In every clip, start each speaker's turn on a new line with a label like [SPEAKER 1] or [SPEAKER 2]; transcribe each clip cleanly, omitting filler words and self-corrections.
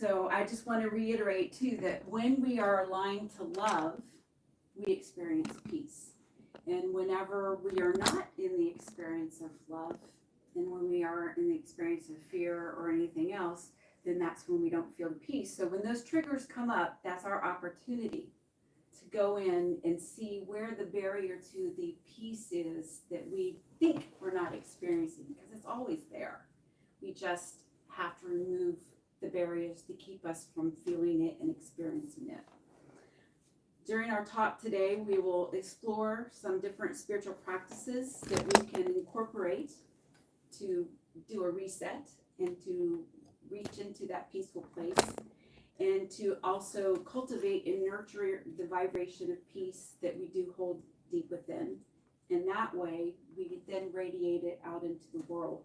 [SPEAKER 1] So I just want to reiterate too that when we are aligned to love, we experience peace. And whenever we are not in the experience of love, and when we are in the experience of fear or anything else, then that's when we don't feel peace. So when those triggers come up, that's our opportunity to go in and see where the barrier to the peace is that we think we're not experiencing, because it's always there. We just have to remove the barriers to keep us from feeling it and experiencing it. During our talk today, we will explore some different spiritual practices that we can incorporate to do a reset and to reach into that peaceful place, and to also cultivate and nurture the vibration of peace that we do hold deep within. And that way, we then radiate it out into the world.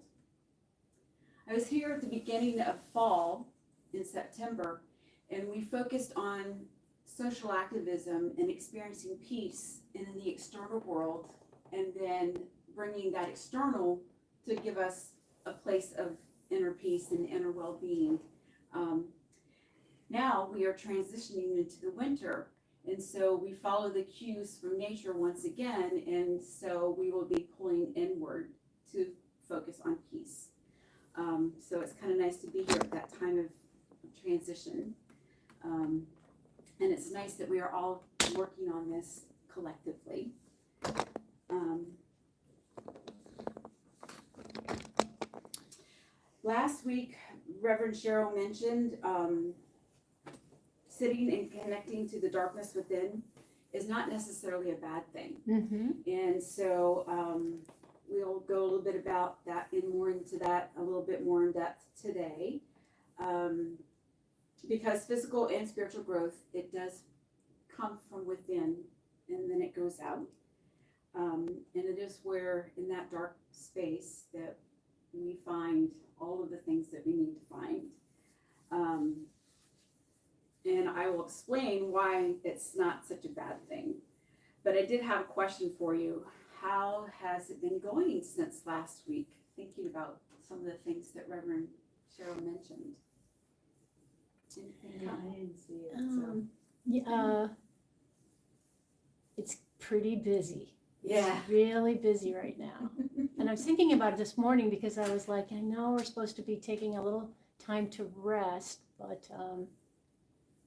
[SPEAKER 1] I was here at the beginning of fall in September, and we focused on social activism and experiencing peace in the external world, and then bringing that external to give us a place of inner peace and inner well-being. Now we are transitioning into the winter, and so we follow the cues from nature once again, and so we will be pulling inward to focus on peace. So it's kind of nice to be here at that time of transition. And it's nice that we are all working on this collectively. Last week, Reverend Cheryl mentioned sitting and connecting to the darkness within is not necessarily a bad thing.
[SPEAKER 2] Mm-hmm.
[SPEAKER 1] And so we'll go a little bit about that and more into that a little bit more in depth today. Because physical and spiritual growth, it does come from within and then it goes out. And it is where in that dark space that we find all of the things that we need to find. And I will explain why it's not such a bad thing. But I did have a question for you. How has it been going since last week? Thinking about some of the things that Reverend Cheryl mentioned.
[SPEAKER 3] Yeah, I didn't see it.
[SPEAKER 2] Yeah, it's pretty busy.
[SPEAKER 1] Yeah.
[SPEAKER 2] It's really busy right now. And I was thinking about it this morning because I was like, I know we're supposed to be taking a little time to rest, but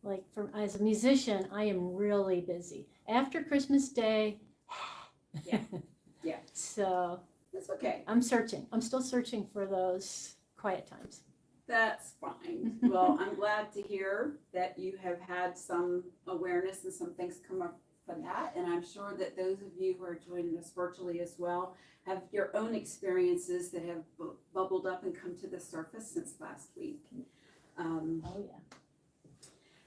[SPEAKER 2] like as a musician, I am really busy. After Christmas Day,
[SPEAKER 1] Yeah. Yeah.
[SPEAKER 2] So
[SPEAKER 1] That's okay.
[SPEAKER 2] I'm searching. I'm still searching for those quiet times.
[SPEAKER 1] That's fine. Well, I'm glad to hear that you have had some awareness and some things come up from that. And I'm sure that those of you who are joining us virtually as well have your own experiences that have bubbled up and come to the surface since last week.
[SPEAKER 2] Oh yeah.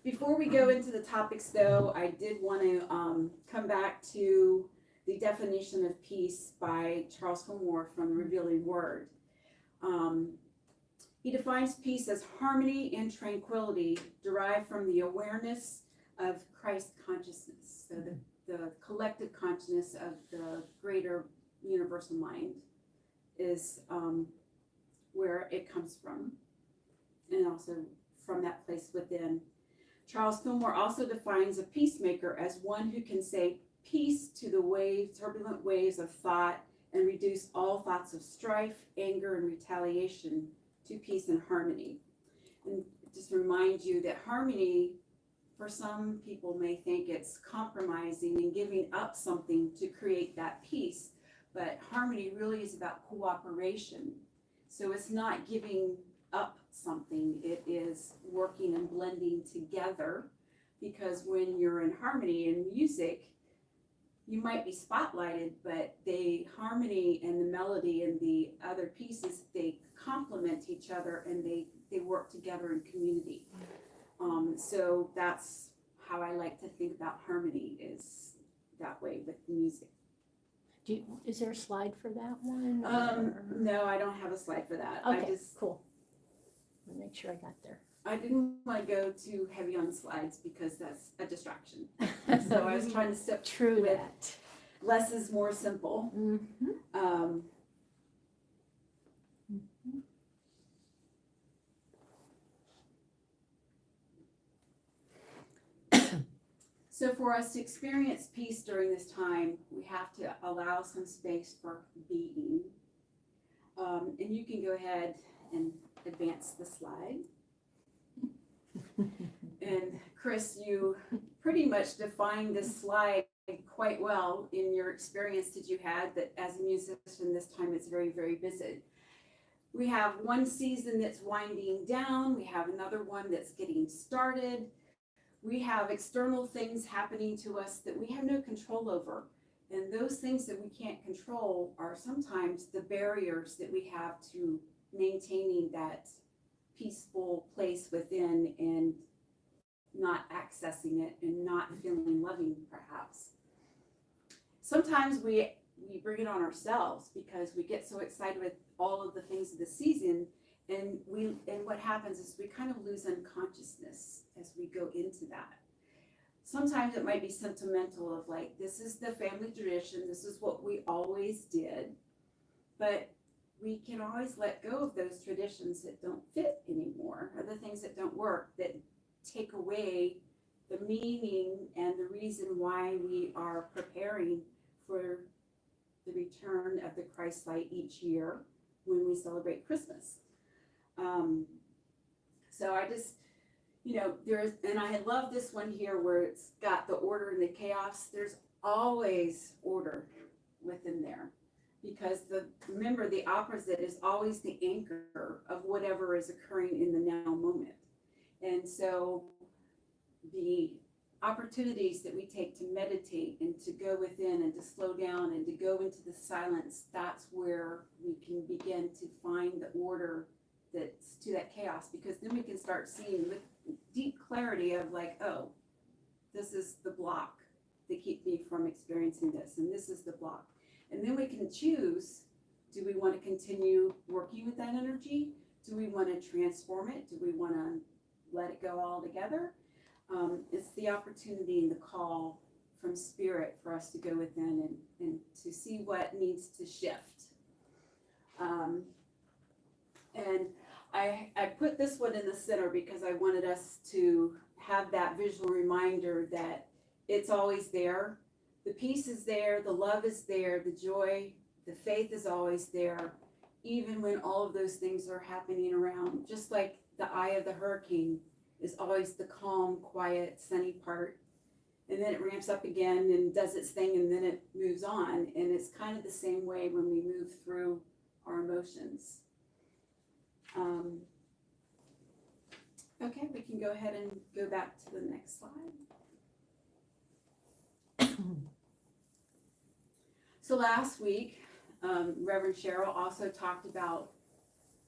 [SPEAKER 1] Before we go into the topics though, I did want to come back to the definition of peace by Charles Fillmore from the Revealing Word. He defines peace as harmony and tranquility derived from the awareness of Christ consciousness. So the collective consciousness of the greater universal mind is where it comes from, and also from that place within. Charles Fillmore also defines a peacemaker as one who can say peace to the turbulent waves of thought and reduce all thoughts of strife, anger, and retaliation to peace and harmony. And just remind you that harmony, for some people may think it's compromising and giving up something to create that peace, but harmony really is about cooperation. So it's not giving up something, it is working and blending together, because when you're in harmony in music, you might be spotlighted, but the harmony and the melody and the other pieces, they complement each other and they work together in community. So that's how I like to think about harmony, is that way with music.
[SPEAKER 2] Is there a slide for that one?
[SPEAKER 1] No, I don't have a slide for that.
[SPEAKER 2] Okay, cool. I'll make sure I got there.
[SPEAKER 1] I didn't want to go too heavy on slides because that's a distraction. So I was trying to step
[SPEAKER 2] True
[SPEAKER 1] with
[SPEAKER 2] that.
[SPEAKER 1] less is more simple.
[SPEAKER 2] Mm-hmm.
[SPEAKER 1] So for us to experience peace during this time, we have to allow some space for being. And you can go ahead and advance the slide. And Chris, you pretty much defined this slide quite well in your experience that you had, that as a musician this time it's very, very busy. We have one season that's winding down, we have another one that's getting started. We have external things happening to us that we have no control over. And those things that we can't control are sometimes the barriers that we have to maintaining that peaceful place within and not accessing it and not feeling loving, perhaps. Sometimes we bring it on ourselves because we get so excited with all of the things of the season, and what happens is we kind of lose unconsciousness as we go into that. Sometimes it might be sentimental of like, this is the family tradition, this is what we always did, but we can always let go of those traditions that don't fit anymore, or the things that don't work, that take away the meaning and the reason why we are preparing for the return of the Christ light each year when we celebrate Christmas. So I just, and I love this one here where it's got the order and the chaos. There's always order within there, because remember the opposite is always the anchor of whatever is occurring in the now moment. And so the opportunities that we take to meditate and to go within and to slow down and to go into the silence, that's where we can begin to find the order that's to that chaos, because then we can start seeing with deep clarity of like, oh, this is the block that keep me from experiencing this, and this is the block. And then we can choose, do we want to continue working with that energy? Do we want to transform it? Do we want to let it go altogether? It's the opportunity and the call from Spirit for us to go within and to see what needs to shift. And I put this one in the center because I wanted us to have that visual reminder that it's always there. The peace is there, the love is there, the joy, the faith is always there, even when all of those things are happening around. Just like the eye of the hurricane is always the calm, quiet, sunny part. And then it ramps up again and does its thing, and then it moves on. And it's kind of the same way when we move through our emotions. Okay, we can go ahead and go back to the next slide. So last week, Reverend Cheryl also talked about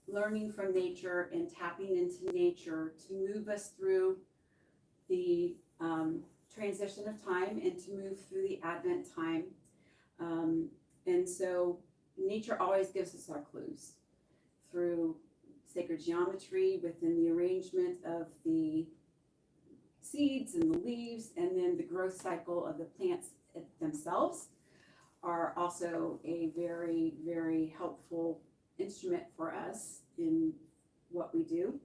[SPEAKER 1] learning from nature and tapping into nature to move us through the transition of time and to move through the Advent time. And so nature always gives us our clues through sacred geometry within the arrangement of the seeds and the leaves, and then the growth cycle of the plants themselves are also a very, very helpful instrument for us in what we do.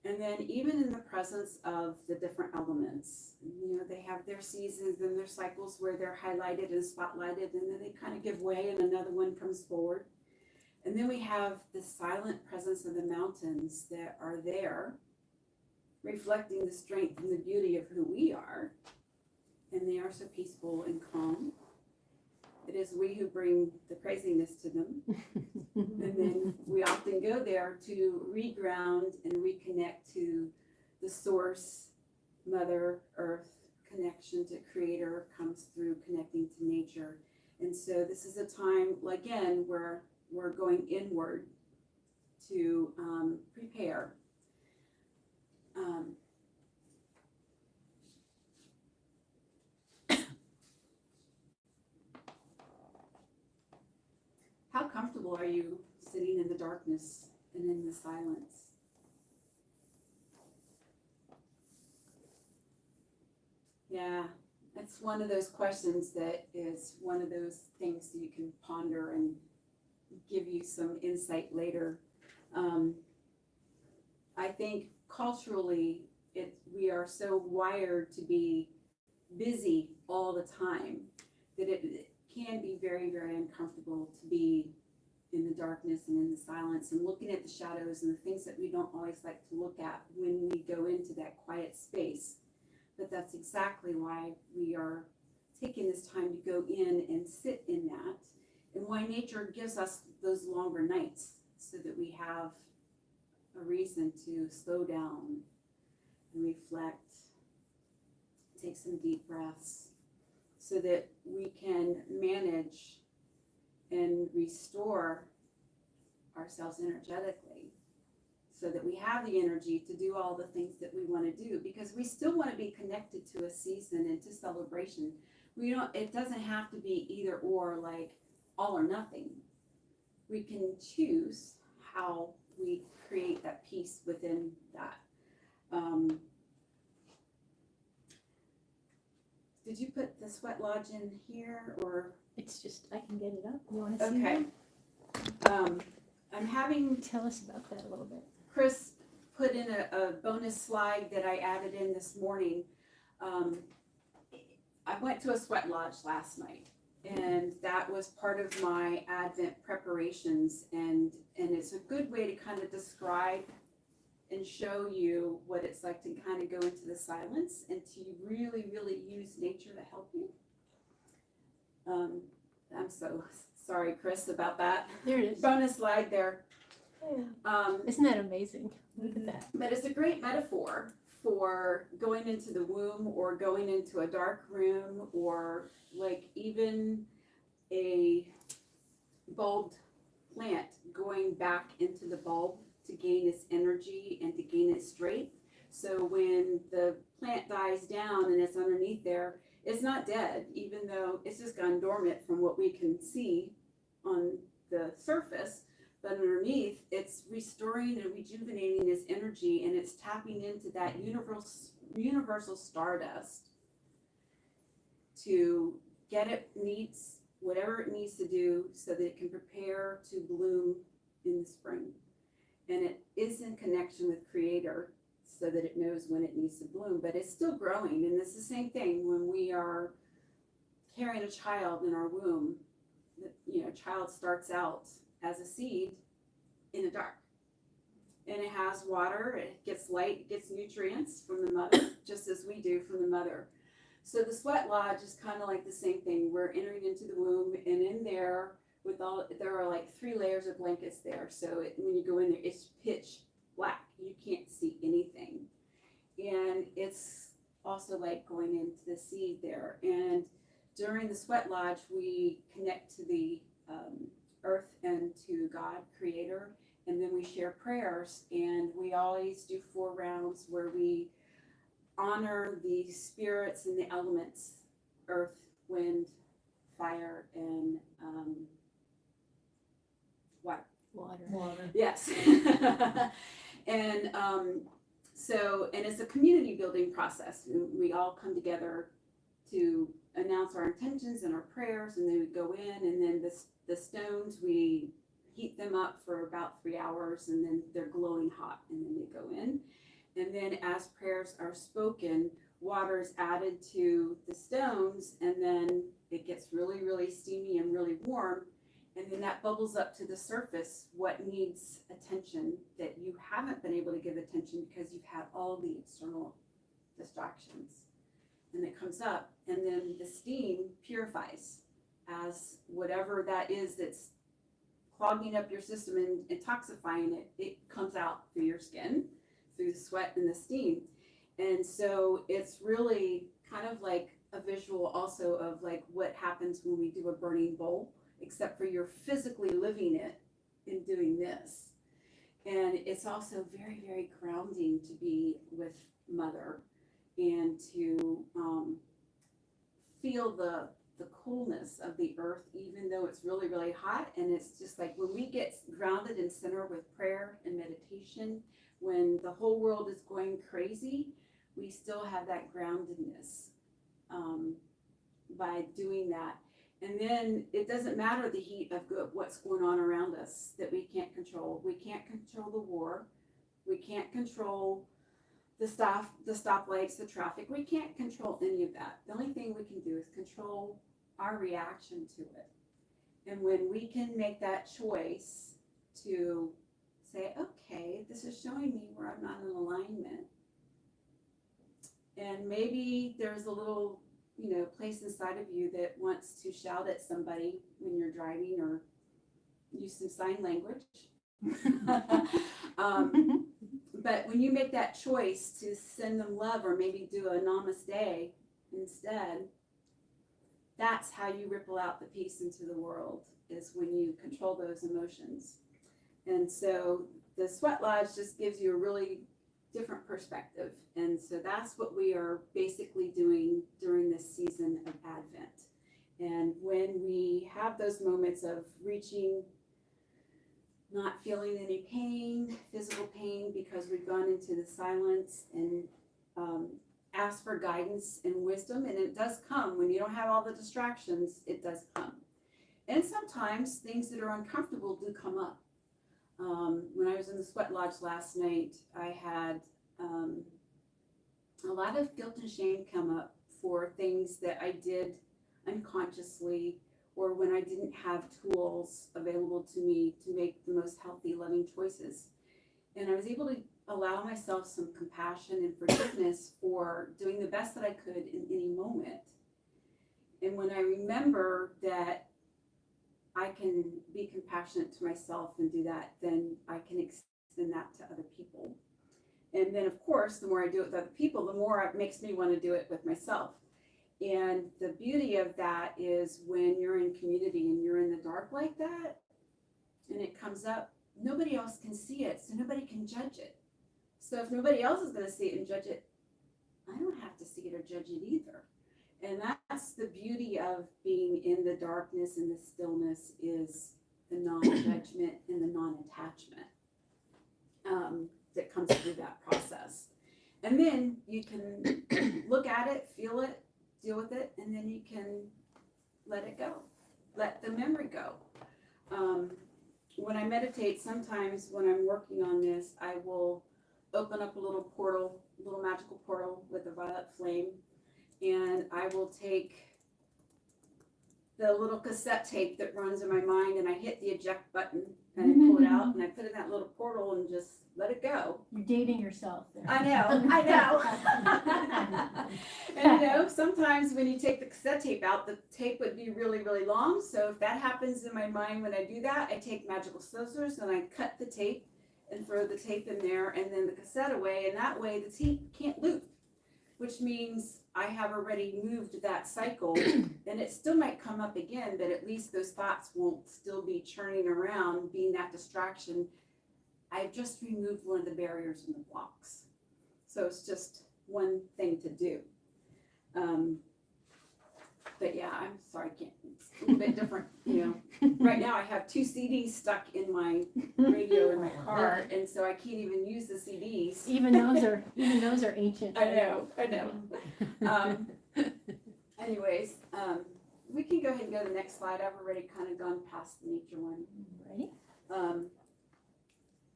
[SPEAKER 1] And then even in the presence of the different elements, they have their seasons and their cycles where they're highlighted and spotlighted, and then they kind of give way and another one comes forward. And then we have the silent presence of the mountains that are there, reflecting the strength and the beauty of who we are. And they are so peaceful and calm. It is we who bring the craziness to them. And then we often go there to reground and reconnect to the source, Mother Earth. Connection to Creator comes through connecting to nature. And so this is a time, again, where we're going inward to prepare. How comfortable are you sitting in the darkness and in the silence? Yeah, it's one of those questions that is one of those things that you can ponder and give you some insight later. I think culturally, we are so wired to be busy all the time that it can be very, very uncomfortable to be in the darkness and in the silence and looking at the shadows and the things that we don't always like to look at when we go into that quiet space. But that's exactly why we are taking this time to go in and sit in that, and why nature gives us those longer nights so that we have a reason to slow down and reflect, take some deep breaths, so that we can manage and restore ourselves energetically, so that we have the energy to do all the things that we want to do, because we still want to be connected to a season and to celebration. It doesn't have to be either or, like all or nothing. We can choose how we create that peace within that. Did you put the sweat lodge in here, or?
[SPEAKER 2] It's just, I can get it up. You want to see
[SPEAKER 1] Okay.
[SPEAKER 2] that?
[SPEAKER 1] I'm having
[SPEAKER 2] Tell us about that a little bit.
[SPEAKER 1] Chris put in a bonus slide that I added in this morning. I went to a sweat lodge last night, and that was part of my Advent preparations, and it's a good way to kind of describe and show you what it's like to kind of go into the silence and to really, really use nature to help you. I'm so sorry, Chris, about that.
[SPEAKER 2] There it is.
[SPEAKER 1] Bonus slide there.
[SPEAKER 2] Isn't that amazing? Look at that.
[SPEAKER 1] But it's a great metaphor for going into the womb, or going into a dark room, or like even a bulbed plant going back into the bulb to gain its energy and to gain its strength. So when the plant dies down and it's underneath there, it's not dead, even though it's just gone dormant from what we can see on the surface. But underneath, it's restoring and rejuvenating its energy, and it's tapping into that universal stardust to get whatever it needs to do so that it can prepare to bloom in the spring. And it is in connection with Creator so that it knows when it needs to bloom, but it's still growing. And it's the same thing when we are carrying a child in our womb. A child starts out as a seed in the dark, and it has water, it gets light, it gets nutrients from the mother, just as we do from the mother. So the sweat lodge is kind of like the same thing. We're entering into the womb, and in there there are like 3 layers of blankets there. So when you go in there, it's pitch black. You can't see anything. And it's also like going into the seed there. And during the sweat lodge, we connect to the earth and to God, Creator, and then we share prayers. And we always do 4 rounds where we honor the spirits and the elements: earth, wind, fire, and
[SPEAKER 2] Water.
[SPEAKER 1] yes. And and it's a community building process. We all come together to announce our intentions and our prayers, and then we go in, and then the stones, we heat them up for about 3 hours, and then they're glowing hot, and then they go in. And then as prayers are spoken, water is added to the stones, and then it gets really, really steamy and really warm. And then that bubbles up to the surface what needs attention that you haven't been able to give attention because you've had all the external distractions. And it comes up, and then the steam purifies as whatever that is that's clogging up your system and intoxifying it. It comes out through your skin, through the sweat and the steam. And so it's really kind of like a visual also of like what happens when we do a burning bowl, except for you're physically living it in doing this. And it's also very, very grounding to be with Mother and to feel the coolness of the earth, even though it's really, really hot. And it's just like when we get grounded and centered with prayer and meditation, when the whole world is going crazy, we still have that groundedness by doing that. And then it doesn't matter the heat of what's going on around us that we can't control. We can't control the war. We can't control the stoplights, the traffic. We can't control any of that. The only thing we can do is control our reaction to it. And when we can make that choice to say, okay, this is showing me where I'm not in alignment. And maybe there's a little, place inside of you that wants to shout at somebody when you're driving or use some sign language. But when you make that choice to send them love or maybe do a namaste instead, that's how you ripple out the peace into the world, is when you control those emotions. And so the Sweat Lodge just gives you a really different perspective. And so that's what we are basically doing during this season of Advent. And when we have those moments of reaching, not feeling any pain, physical pain, because we've gone into the silence and ask for guidance and wisdom, and it does come when you don't have all the distractions. It does come, and sometimes things that are uncomfortable do come up. When I was in the Sweat Lodge last night, I had a lot of guilt and shame come up for things that I did unconsciously, or when I didn't have tools available to me to make the most healthy, loving choices. And I was able to allow myself some compassion and forgiveness for doing the best that I could in any moment. And when I remember that I can be compassionate to myself and do that, then I can extend that to other people. And then, of course, the more I do it with other people, the more it makes me want to do it with myself. And the beauty of that is when you're in community and you're in the dark like that, and it comes up, nobody else can see it, so nobody can judge it. So if nobody else is going to see it and judge it, I don't have to see it or judge it either. And that's the beauty of being in the darkness and the stillness, is the non-judgment and the non-attachment that comes through that process. And then you can look at it, feel it, deal with it, and then you can let it go. Let the memory go. When I meditate, sometimes when I'm working on this, I will open up a little portal, a little magical portal with a violet flame, and I will take the little cassette tape that runs in my mind, and I hit the eject button and I pull it out and I put it in that little portal and just let it go.
[SPEAKER 2] You're dating yourself there.
[SPEAKER 1] I know. And sometimes when you take the cassette tape out, the tape would be really, really long. So if that happens in my mind when I do that, I take magical scissors and I cut the tape and throw the tape in there and then the cassette away. And that way the tape can't loop, which means I have already moved that cycle, and it still might come up again, but at least those thoughts won't still be churning around, being that distraction. I've just removed one of the barriers and the blocks. So it's just one thing to do. But yeah, I'm sorry, it's a little bit different, Right now I have 2 CDs stuck in my radio in my car, and so I can't even use the CDs.
[SPEAKER 2] Even those are ancient.
[SPEAKER 1] I know. Anyways, we can go ahead and go to the next slide. I've already kind of gone past the nature one.
[SPEAKER 2] Ready?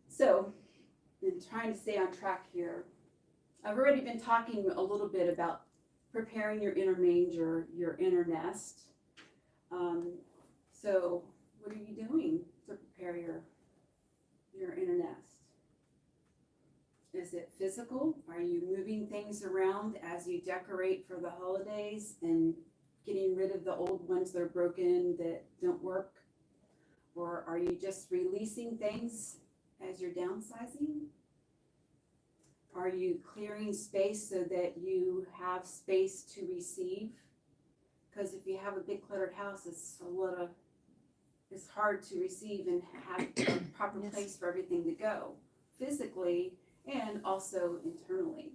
[SPEAKER 1] So, in trying to stay on track here, I've already been talking a little bit about preparing your inner manger, your inner nest. So, what are you doing to prepare your inner nest? Is it physical? Are you moving things around as you decorate for the holidays and getting rid of the old ones that are broken, that don't work? Or are you just releasing things as you're downsizing? Are you clearing space so that you have space to receive? Because if you have a big cluttered house, it's hard to receive and have a proper
[SPEAKER 2] Yes.
[SPEAKER 1] place for everything to go, physically and also internally.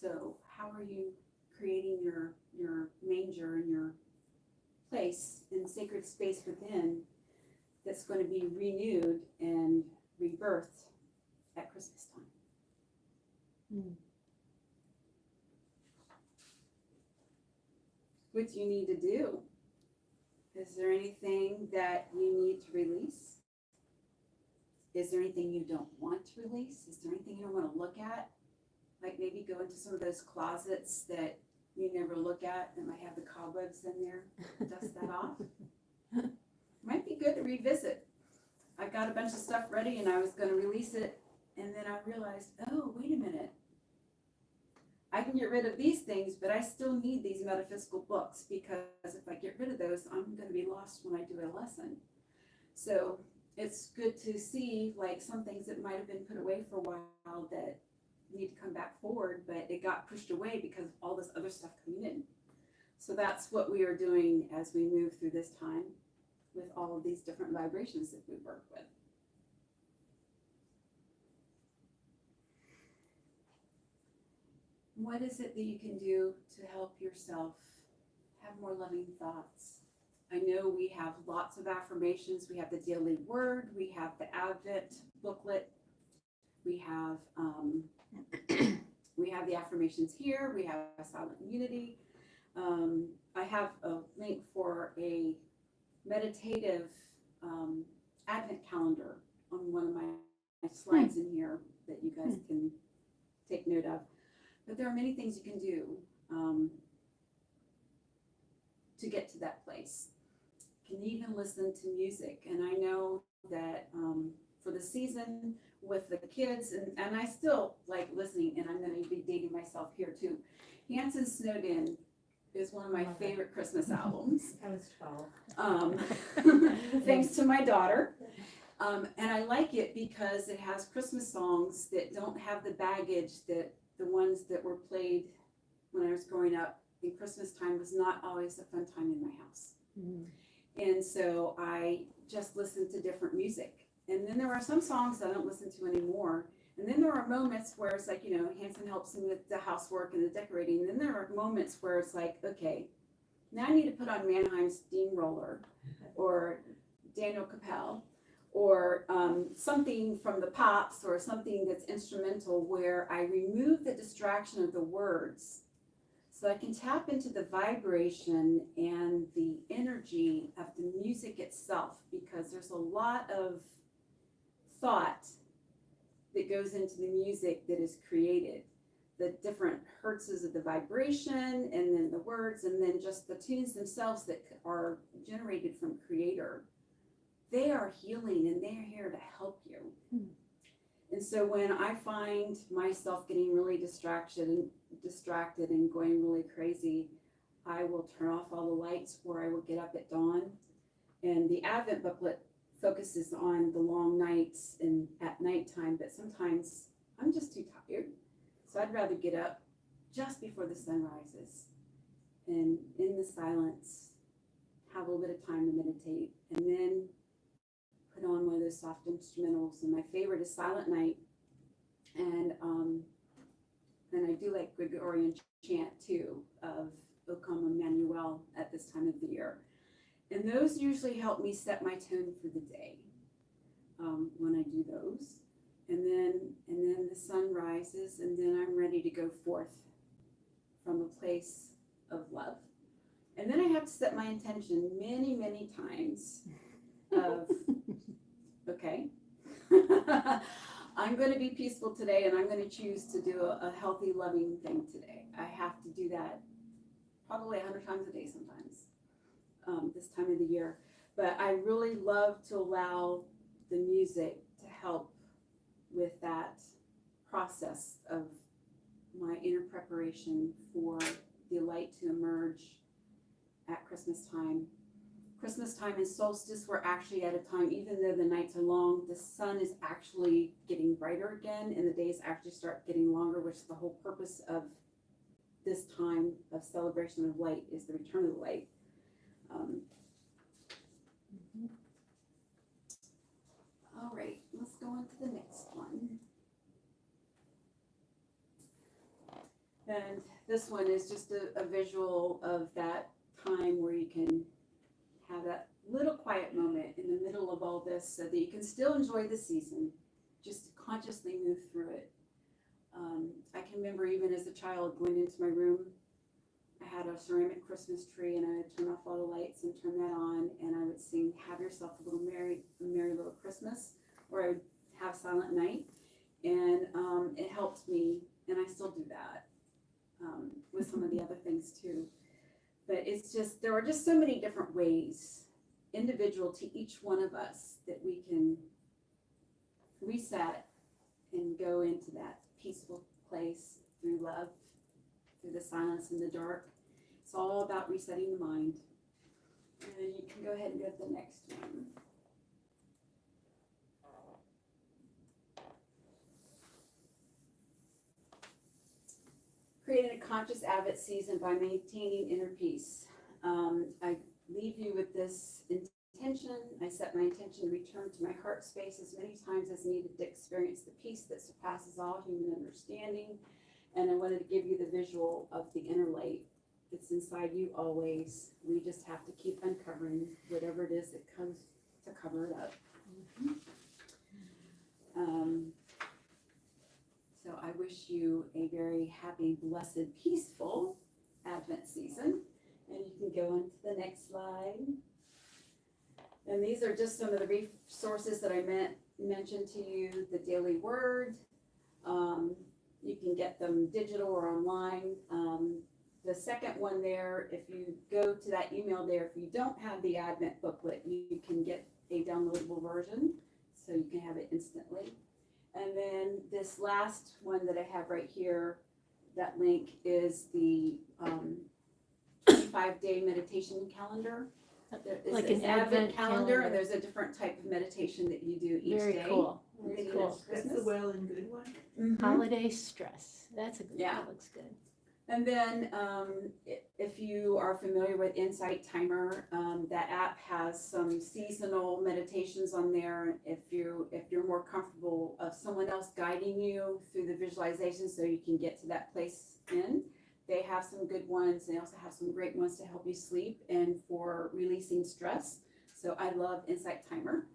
[SPEAKER 1] So how are you creating your manger and your place and sacred space within that's going to be renewed and rebirthed at Christmas time? What do you need to do? Is there anything that you need to release? Is there anything you don't want to release? Is there anything you don't want to look at? like maybe go into some of those closets that you never look at that might have the cobwebs in there, dust that off. Might be good to revisit. I got a bunch of stuff ready and I was gonna release it, and then I realized, oh, wait a minute. I can get rid of these things, but I still need these metaphysical books, because if I get rid of those, I'm gonna be lost when I do a lesson. So it's good to see like some things that might have been put away for a while that need to come back forward, but it got pushed away because of all this other stuff coming in. So that's what we are doing as we move through this time with all of these different vibrations that we work with. What is it that you can do to help yourself have more loving thoughts? I know we have lots of affirmations. We have the daily word, we have the Advent booklet, we have the affirmations here, we have Silent Unity. I have a link for a meditative Advent calendar on one of my slides in here that you guys can take note of. But there are many things you can do to get to that place. You can even listen to music. And I know that for the season with the kids, and I still like listening, and I'm going to be dating myself here too. Hanson Snowed In is one of my favorite Christmas albums.
[SPEAKER 3] I was 12.
[SPEAKER 1] Thanks to my daughter. And I like it because it has Christmas songs that don't have the baggage that the ones that were played when I was growing up. And Christmas time was not always a fun time in my house. And so I just listened to different music. And then there are some songs I don't listen to anymore. And then there are moments where it's like, Hanson helps me with the housework and the decorating. And then there are moments where it's like, okay, now I need to put on Mannheim's Steamroller or Daniel Capel, or something from the Pops, or something that's instrumental, where I remove the distraction of the words so I can tap into the vibration and the energy of the music itself, because there's a lot of thought that goes into the music that is created. The different hertzes of the vibration, and then the words, and then just the tunes themselves that are generated from Creator. They are healing, and they're here to help you. And so when I find myself getting really distracted and going really crazy, I will turn off all the lights, or I will get up at dawn. And the Advent booklet focuses on the long nights and at nighttime, but sometimes I'm just too tired. So I'd rather get up just before the sun rises, and in the silence, have a little bit of time to meditate, and then put on one of those soft instrumentals. And my favorite is Silent Night, and I do like Gregorian chant too of O Come Emmanuel at this time of the year. And those usually help me set my tone for the day when I do those. And then the sun rises, and then I'm ready to go forth from a place of love. And then I have to set my intention many, many times of, okay, I'm going to be peaceful today, and I'm going to choose to do a healthy, loving thing today. I have to do that probably 100 times a day sometimes, this time of the year. But I really love to allow the music to help with that process of my inner preparation for the light to emerge at Christmas time. Christmas time and solstice, we're actually at a time, even though the nights are long, the sun is actually getting brighter again, and the days actually start getting longer, which is the whole purpose of this time of celebration of light, is the return of the light. All right, let's go on to the next one. And this one is just a visual of that time where you can have that little quiet moment in the middle of all this, so that you can still enjoy the season, just consciously move through it. I can remember even as a child going into my room, I had a ceramic Christmas tree, and I would turn off all the lights and turn that on, and I would sing "Have Yourself a Merry Little Christmas," or I would have Silent Night, and it helped me. And I I still do that with some of the other things too. But it's just, there are just so many different ways, individual to each one of us, that we can reset and go into that peaceful place through love, through the silence and the dark. It's all about resetting the mind. And you can go ahead and go to the next one. Creating a conscious Advent season by maintaining inner peace. I leave you with this intention. I set my intention to return to my heart space as many times as needed to experience the peace that surpasses all human understanding. And I wanted to give you the visual of the inner light that's inside you always. We just have to keep uncovering whatever it is that comes to cover it up. So I wish you a very happy, blessed, peaceful Advent season. And you can go on to the next slide. And these are just some of the resources that I mentioned to you. The Daily Word. You can get them digital or online. The second one there, if you go to that email there, if you don't have the Advent booklet, you can get a downloadable version, so you can have it instantly. And then this last one that I have right here, that link is the 25-day meditation calendar. There is
[SPEAKER 2] Like
[SPEAKER 1] an
[SPEAKER 2] an
[SPEAKER 1] Advent calendar, and
[SPEAKER 2] calendar.
[SPEAKER 1] there's a different type of meditation that you do each
[SPEAKER 2] Very
[SPEAKER 1] day.
[SPEAKER 2] cool. Very
[SPEAKER 1] Leading
[SPEAKER 2] cool.
[SPEAKER 1] up to
[SPEAKER 3] That's the
[SPEAKER 1] Christmas.
[SPEAKER 3] well and good one.
[SPEAKER 1] Mhm.
[SPEAKER 2] Holiday stress. That's a good.
[SPEAKER 1] Yeah.
[SPEAKER 2] That looks good.
[SPEAKER 1] And then if you are familiar with Insight Timer, that app has some seasonal meditations on there. If you're more comfortable of someone else guiding you through the visualization so you can get to that place they have some good ones. They also have some great ones to help you sleep and for releasing stress. So I love Insight Timer.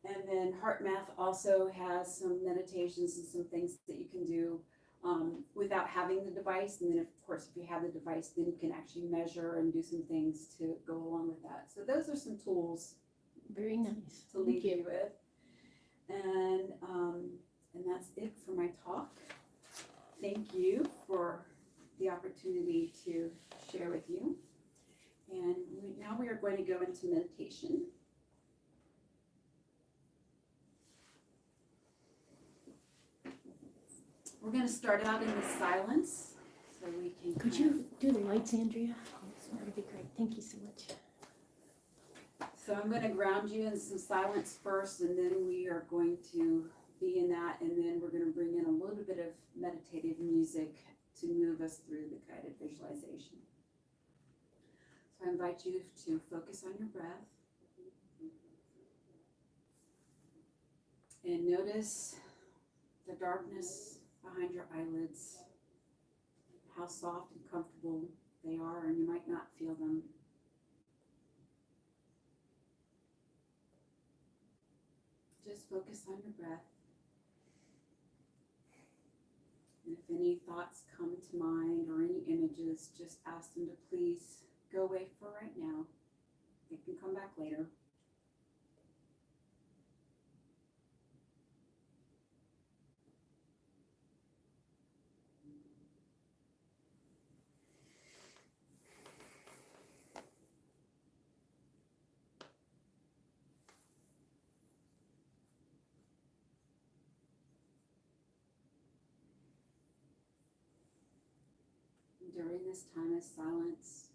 [SPEAKER 1] And then HeartMath also has some meditations and some things that you can do without having the device. And then of course, if you have the device, then you can actually measure and do some things to go along with that. So those are some tools
[SPEAKER 2] Very nice.
[SPEAKER 1] to
[SPEAKER 2] Thank
[SPEAKER 1] leave
[SPEAKER 2] you.
[SPEAKER 1] you with. And that's it for my talk. Thank you for the opportunity to share with you. And now we are going to go into meditation. We're going to start out in the silence so we can.
[SPEAKER 2] Could you do the lights, Andrea? That would be great. Thank you so much.
[SPEAKER 1] So I'm going to ground you in some silence first, and then we are going to be in that, and then we're going to bring in a little bit of meditative music to move us through the guided visualization. So I invite you to focus on your breath and notice the darkness behind your eyelids, how soft and comfortable they are, and you might not feel them. Just focus on your breath. And if any thoughts come to mind or any images, just ask them to please go away for right now. They can come back later. During this time of silence,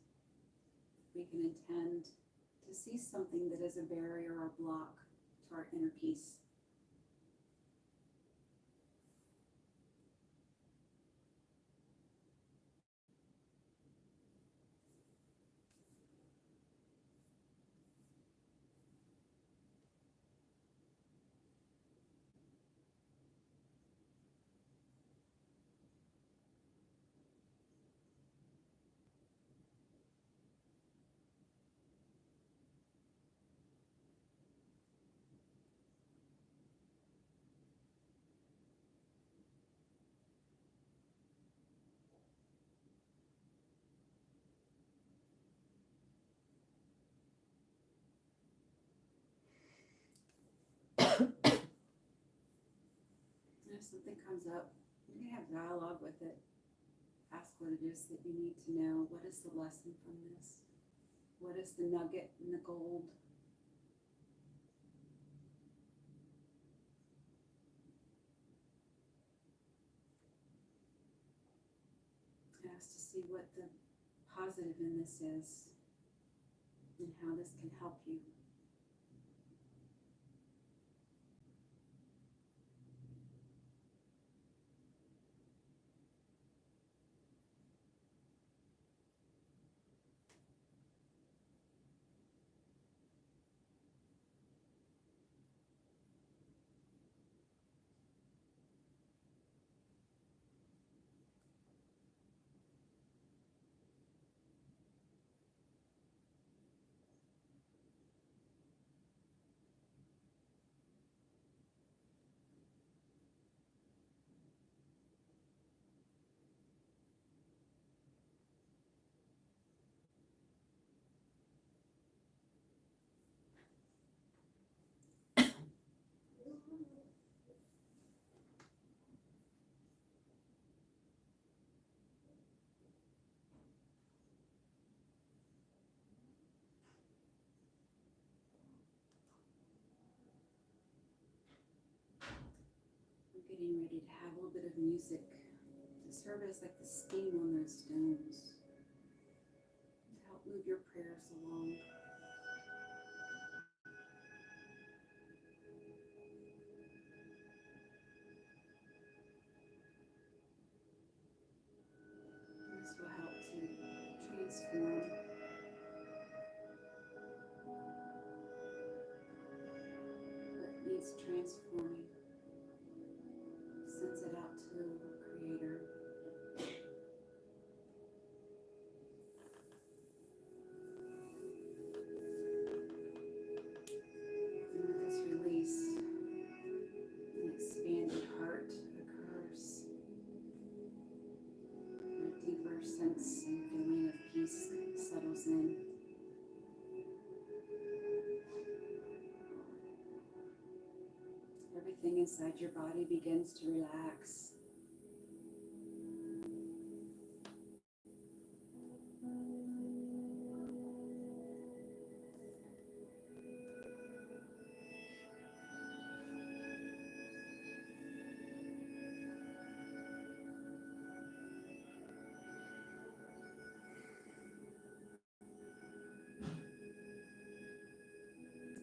[SPEAKER 1] we can intend to see something that is a barrier or block to our inner peace. If something comes up, You can have dialogue with it. Ask what it is that you need to know. What is the lesson from this? What is the nugget and the gold? Ask to see what the positive in this is and how this can help you. We're getting ready to have a little bit of music to serve as like the steam on those stones to help move your prayers along. This will help to transform what needs transforming. Sends it out to the Creator. And with this release, an expanded heart occurs. And a deeper sense and feeling of peace settles in. Everything inside your body begins to relax.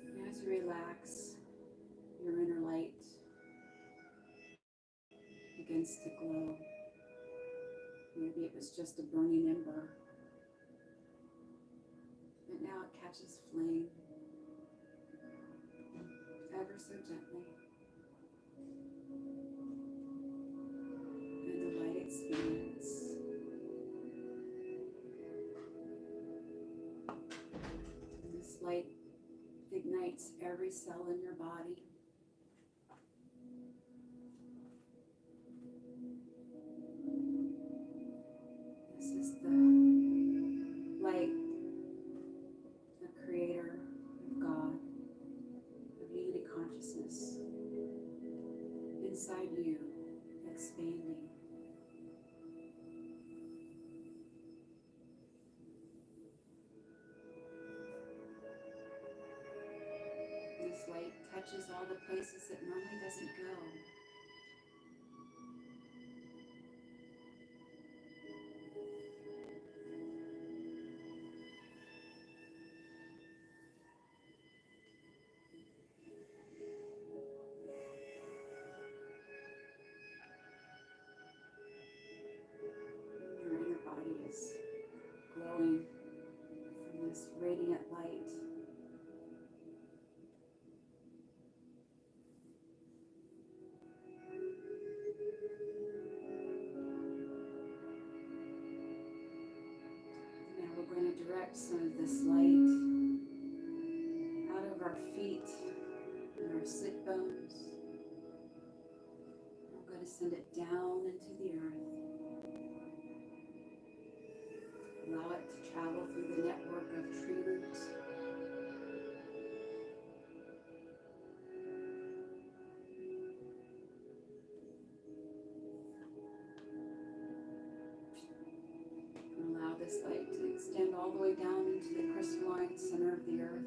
[SPEAKER 1] And as you relax, your inner light begins to glow. Maybe it was just a burning ember, but now it catches flame ever so gently. And the light expands. And this light ignites every cell in your body. This is the light, the Creator of God, of unity consciousness inside you, expanding. This light touches all the places it normally doesn't go. Your inner body is glowing from this radiant light. Now we're going to direct some of this light out of our feet and our sit bones. We're going to send it down into the earth. Allow it to travel through the network of tree roots. this light to extend all the way down into the crystalline center of the earth.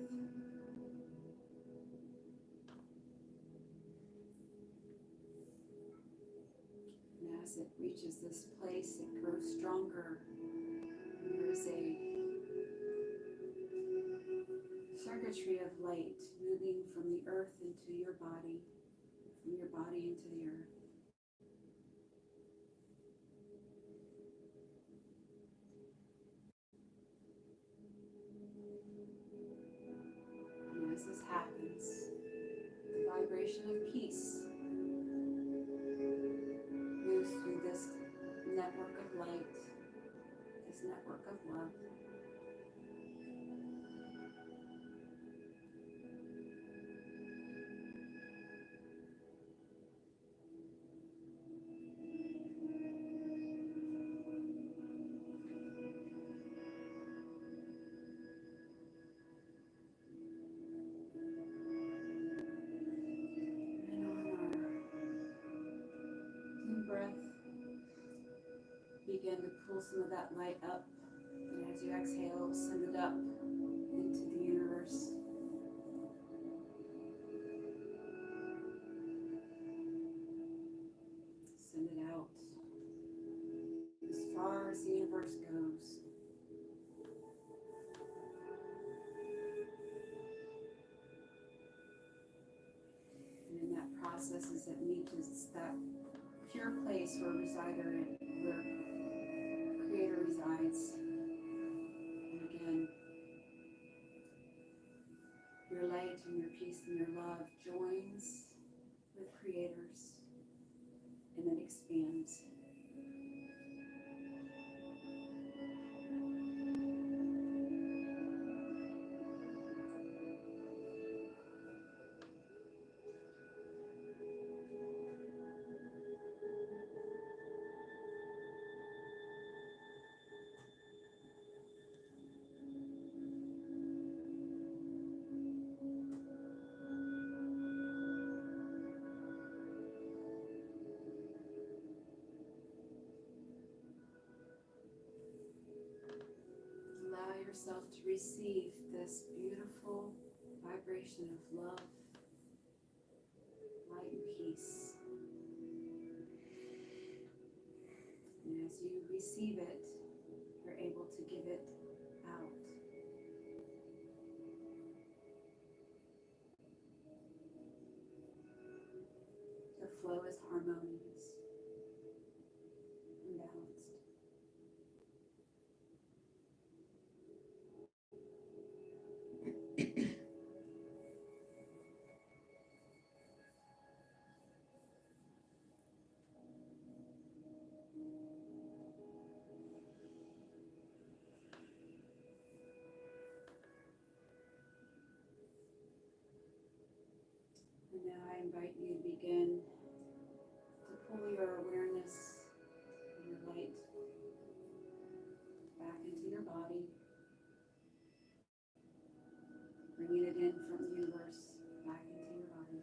[SPEAKER 1] And as it reaches this place, it grows stronger. And there is a circuitry of light moving from the earth into your body, from your body into the earth. And as this happens, the vibration of peace moves through this network of light, this network of love. And on our in breath, begin to pull some of that light up. And as you exhale, send it up into the universe. Send it out as far as the universe goes. And in that process, as it reaches that pure place where where Creator resides. And again, your light and your peace and your love joins with Creator's and then expands. Allow yourself to receive this beautiful vibration of love, light, and peace. And as you receive it, you're able to give it out. The flow is harmonious and balanced. And now I invite you to begin to pull your awareness and your light back into your body, bringing it in from the universe back into your body.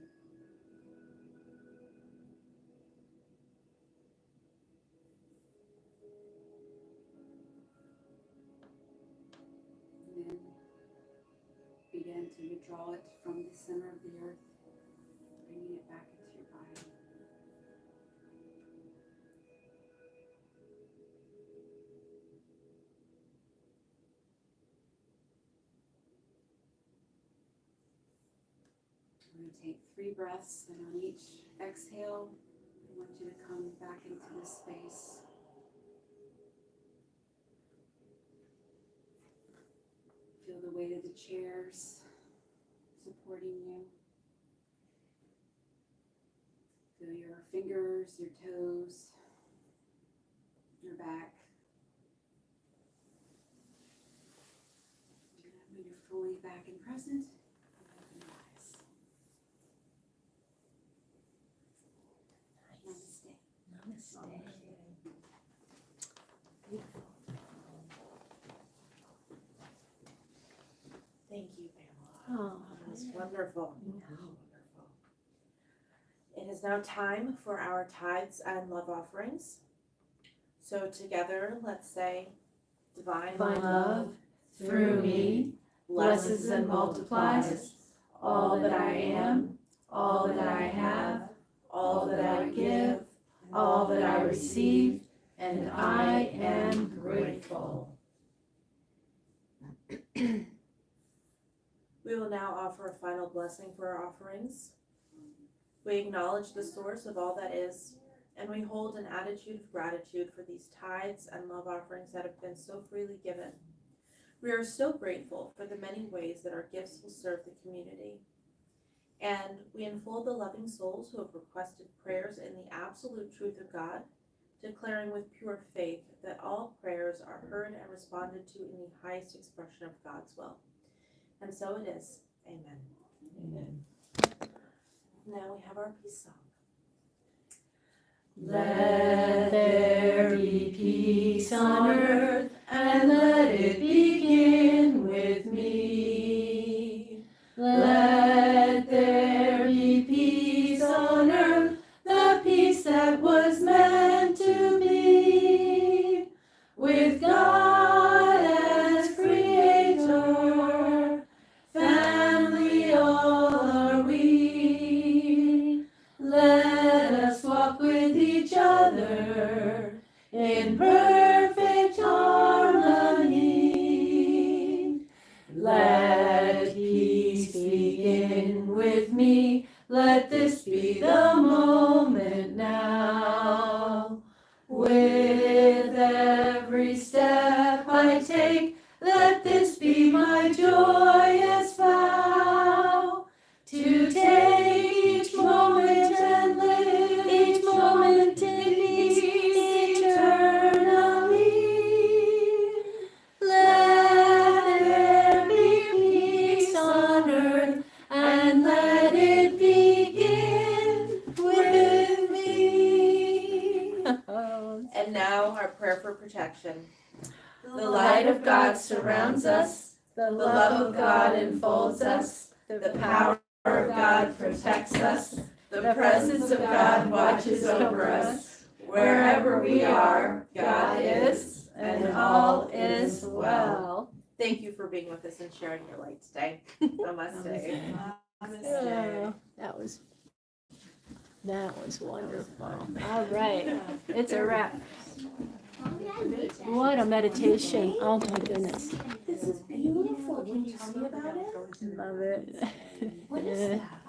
[SPEAKER 1] And then begin to withdraw it from the center of the earth, bringing it back into your body. We're going to take 3 breaths, and on each exhale, I want you to come back into this space. Feel the weight of the chairs supporting you. Feel your fingers, your toes, your back. And when you're fully back and present, open your eyes. Namaste.
[SPEAKER 2] Namaste.
[SPEAKER 3] Thank you, Pamela.
[SPEAKER 2] Oh,
[SPEAKER 3] That was wonderful.
[SPEAKER 2] Yeah.
[SPEAKER 3] Wonderful. It is now time for our tithes and love offerings. So together, let's say, divine
[SPEAKER 2] love through me blesses and multiplies all that I am, all that I have, all that I give, all that I receive, and I am grateful.
[SPEAKER 3] We will now offer a final blessing for our offerings. We acknowledge the source of all that is, and we hold an attitude of gratitude for these tithes and love offerings that have been so freely given. We are so grateful for the many ways that our gifts will serve the community. And we enfold the loving souls who have requested prayers in the absolute truth of God, declaring with pure faith that all prayers are heard and responded to in the highest expression of God's will. And so it is. Amen.
[SPEAKER 2] Amen.
[SPEAKER 3] Now we have our peace song.
[SPEAKER 2] Let there be peace on earth, and let it begin with me. Let there be peace on earth, the peace that was meant to be. With God as creator, family all are we. Let us walk with each other in perfect harmony. Let peace begin with me. Let this be the moment now. With every step I take, let this be my joyous vow. To take each moment and live each moment in peace eternally. Let there be peace on earth, and let it begin with me.
[SPEAKER 3] And now our prayer for protection.
[SPEAKER 2] The light of God surrounds us, the love of God enfolds us, the power of God protects us, the presence of God watches over us. Wherever we are, God is, and all is well.
[SPEAKER 3] Thank you for being with us and sharing your light today. Namaste.
[SPEAKER 2] Oh, that was wonderful. All right, it's a wrap. What a meditation. Oh my goodness.
[SPEAKER 3] This is beautiful. Can you tell me about it?
[SPEAKER 2] Love it.
[SPEAKER 3] What is that?